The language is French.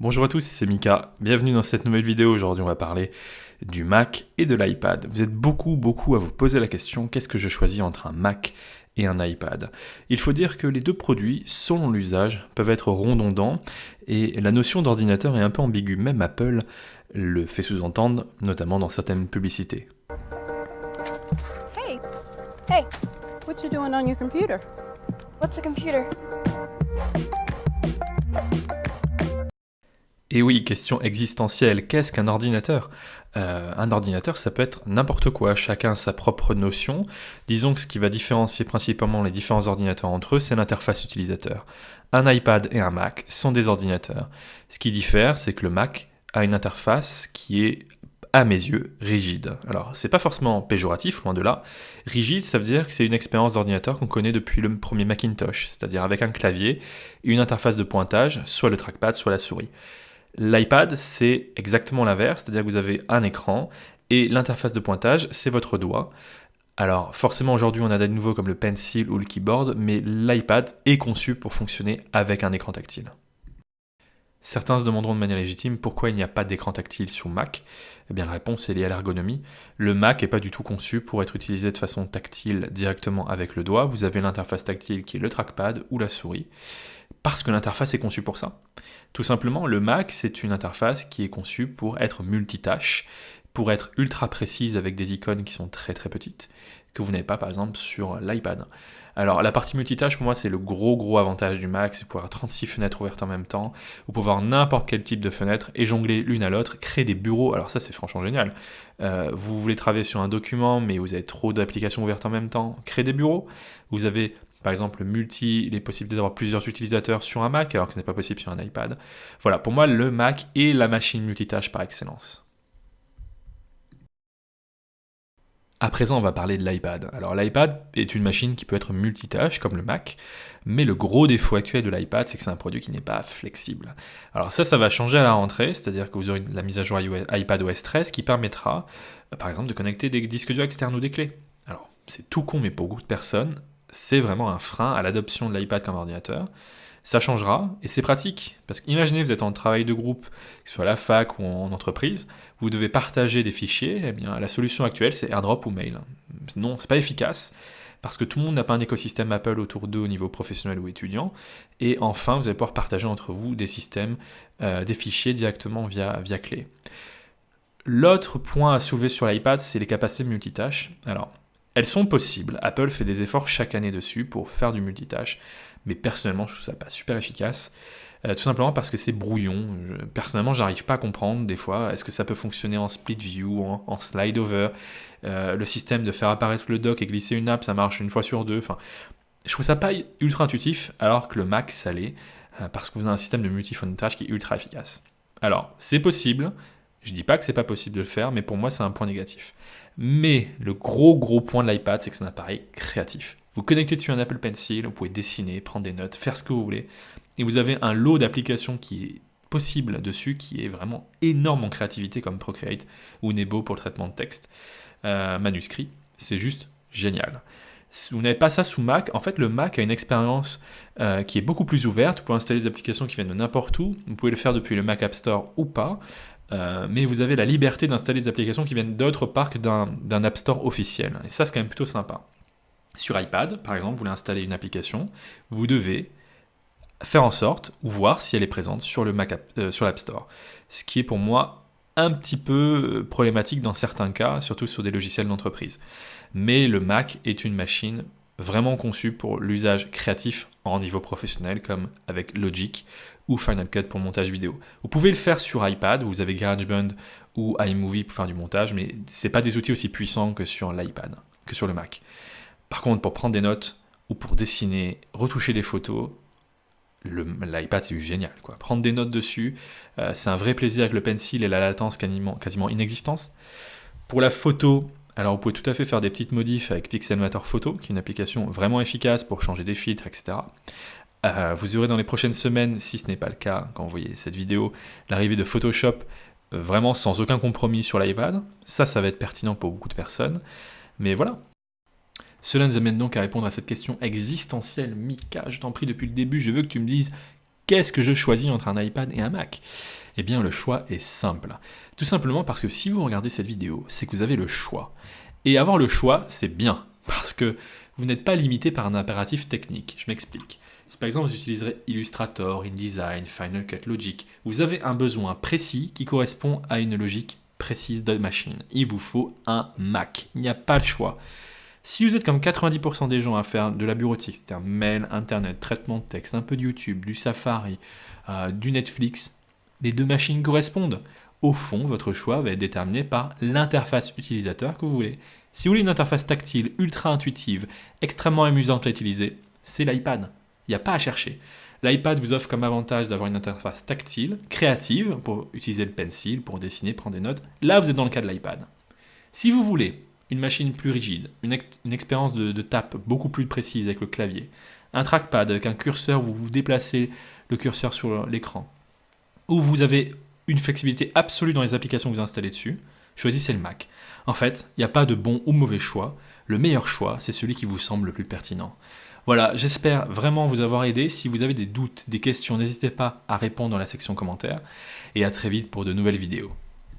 Bonjour à tous, c'est Mika. Bienvenue dans cette nouvelle vidéo. Aujourd'hui, on va parler du Mac et de l'iPad. Vous êtes beaucoup à vous poser la question, qu'est-ce que je choisis entre un Mac et un iPad? Il faut dire que les deux produits, selon l'usage, peuvent être redondants et la notion d'ordinateur est un peu ambiguë. Même Apple le fait sous-entendre, notamment dans certaines publicités. Hey, hey, what you doing on your computer? What's a computer? Et oui, question existentielle, qu'est-ce qu'un ordinateur? Un ordinateur, ça peut être n'importe quoi, chacun a sa propre notion. Disons que ce qui va différencier principalement les différents ordinateurs entre eux, c'est l'interface utilisateur. Un iPad et un Mac sont des ordinateurs. Ce qui diffère, c'est que le Mac a une interface qui est, à mes yeux, rigide. Alors, c'est pas forcément péjoratif, loin de là. Rigide, ça veut dire que c'est une expérience d'ordinateur qu'on connaît depuis le premier Macintosh, c'est-à-dire avec un clavier et une interface de pointage, soit le trackpad, soit la souris. L'iPad, c'est exactement l'inverse, c'est-à-dire que vous avez un écran et l'interface de pointage, c'est votre doigt. Alors forcément aujourd'hui on a des nouveaux comme le Pencil ou le Keyboard, mais l'iPad est conçu pour fonctionner avec un écran tactile. Certains se demanderont de manière légitime pourquoi il n'y a pas d'écran tactile sur Mac. Eh bien la réponse est liée à l'ergonomie. Le Mac n'est pas du tout conçu pour être utilisé de façon tactile directement avec le doigt. Vous avez l'interface tactile qui est le trackpad ou la souris, parce que l'interface est conçue pour ça. Tout simplement, le Mac, c'est une interface qui est conçue pour être multitâche, pour être ultra précise avec des icônes qui sont très petites, que vous n'avez pas par exemple sur l'iPad. Alors la partie multitâche pour moi c'est le gros avantage du Mac, c'est pouvoir avoir 36 fenêtres ouvertes en même temps, vous pouvez avoir n'importe quel type de fenêtre et jongler l'une à l'autre, créer des bureaux, alors ça c'est franchement génial. Vous voulez travailler sur un document mais vous avez trop d'applications ouvertes en même temps, créer des bureaux. Vous avez par exemple les possibilités d'avoir plusieurs utilisateurs sur un Mac alors que ce n'est pas possible sur un iPad. Voilà, pour moi le Mac est la machine multitâche par excellence. À présent, on va parler de l'iPad. Alors l'iPad est une machine qui peut être multitâche comme le Mac, mais le gros défaut actuel de l'iPad, c'est que c'est un produit qui n'est pas flexible. Alors ça va changer à la rentrée, c'est-à-dire que vous aurez la mise à jour iPadOS 13 qui permettra, par exemple, de connecter des disques durs externes ou des clés. Alors c'est tout con, mais pour beaucoup de personnes, c'est vraiment un frein à l'adoption de l'iPad comme ordinateur. Ça changera, et c'est pratique, parce qu'imaginez vous êtes en travail de groupe, que ce soit à la fac ou en entreprise, vous devez partager des fichiers, eh bien la solution actuelle c'est AirDrop ou Mail. Non, c'est pas efficace, parce que tout le monde n'a pas un écosystème Apple autour d'eux au niveau professionnel ou étudiant, et enfin vous allez pouvoir partager entre vous des systèmes, des fichiers directement via clé. L'autre point à soulever sur l'iPad, c'est les capacités de multitâche. Alors, elles sont possibles, Apple fait des efforts chaque année dessus pour faire du multitâche, mais personnellement je trouve ça pas super efficace, tout simplement parce que c'est brouillon. Personnellement j'arrive pas à comprendre des fois, est-ce que ça peut fonctionner en split view, en slide over, le système de faire apparaître le dock et glisser une app ça marche une fois sur deux, enfin, je trouve ça pas ultra intuitif alors que le Mac ça l'est, parce que vous avez un système de multi-phone-tâche qui est ultra efficace. Alors c'est possible, je dis pas que c'est pas possible de le faire, mais pour moi c'est un point négatif. Mais le gros point de l'iPad, c'est que c'est un appareil créatif. Vous connectez dessus un Apple Pencil, vous pouvez dessiner, prendre des notes, faire ce que vous voulez, et vous avez un lot d'applications qui est possible dessus, qui est vraiment énorme en créativité, comme Procreate ou Nebo pour le traitement de texte, manuscrit. C'est juste génial. Vous n'avez pas ça sous Mac. En fait, le Mac a une expérience qui est beaucoup plus ouverte. Vous pouvez installer des applications qui viennent de n'importe où. Vous pouvez le faire depuis le Mac App Store ou pas. Mais vous avez la liberté d'installer des applications qui viennent d'autres parcs d'un App Store officiel. Et ça, c'est quand même plutôt sympa. Sur iPad, par exemple, vous voulez installer une application, vous devez faire en sorte, ou voir si elle est présente sur sur l'App Store. Ce qui est pour moi un petit peu problématique dans certains cas, surtout sur des logiciels d'entreprise. Mais le Mac est une machine vraiment conçue pour l'usage créatif en niveau professionnel, comme avec Logic ou Final Cut pour le montage vidéo. Vous pouvez le faire sur iPad, où vous avez GarageBand ou iMovie pour faire du montage, mais ce n'est pas des outils aussi puissants que sur l'iPad, que sur le Mac. Par contre, pour prendre des notes ou pour dessiner, retoucher des photos, l'iPad c'est génial, quoi. Prendre des notes dessus, c'est un vrai plaisir avec le Pencil et la latence quasiment inexistante. Pour la photo, alors vous pouvez tout à fait faire des petites modifs avec Pixelmator Photo, qui est une application vraiment efficace pour changer des filtres, etc. Vous aurez dans les prochaines semaines, si ce n'est pas le cas quand vous voyez cette vidéo, l'arrivée de Photoshop vraiment sans aucun compromis sur l'iPad. Ça va être pertinent pour beaucoup de personnes. Mais voilà. Cela nous amène donc à répondre à cette question existentielle. Mika, je t'en prie depuis le début, je veux que tu me dises Qu'est-ce que je choisis entre un iPad et un Mac? Eh bien, le choix est simple. Tout simplement parce que si vous regardez cette vidéo, c'est que vous avez le choix. Et avoir le choix, c'est bien, parce que vous n'êtes pas limité par un impératif technique. Je m'explique. Si par exemple vous utiliserez Illustrator, InDesign, Final Cut Logic, vous avez un besoin précis qui correspond à une logique précise de machine. Il vous faut un Mac. Il n'y a pas le choix. Si vous êtes comme 90% des gens à faire de la bureautique, c'est-à-dire mail, internet, traitement de texte, un peu de YouTube, du Safari, du Netflix, les deux machines correspondent. Au fond, votre choix va être déterminé par l'interface utilisateur que vous voulez. Si vous voulez une interface tactile, ultra intuitive, extrêmement amusante à utiliser, c'est l'iPad. Il n'y a pas à chercher. L'iPad vous offre comme avantage d'avoir une interface tactile, créative, pour utiliser le pencil, pour dessiner, prendre des notes. Là, vous êtes dans le cas de l'iPad. Si vous voulez une machine plus rigide, une expérience de tape beaucoup plus précise avec le clavier, un trackpad avec un curseur où vous déplacez le curseur sur l'écran, où vous avez une flexibilité absolue dans les applications que vous installez dessus, choisissez le Mac. En fait, il n'y a pas de bon ou mauvais choix. Le meilleur choix, c'est celui qui vous semble le plus pertinent. Voilà, j'espère vraiment vous avoir aidé. Si vous avez des doutes, des questions, n'hésitez pas à répondre dans la section commentaires. Et à très vite pour de nouvelles vidéos.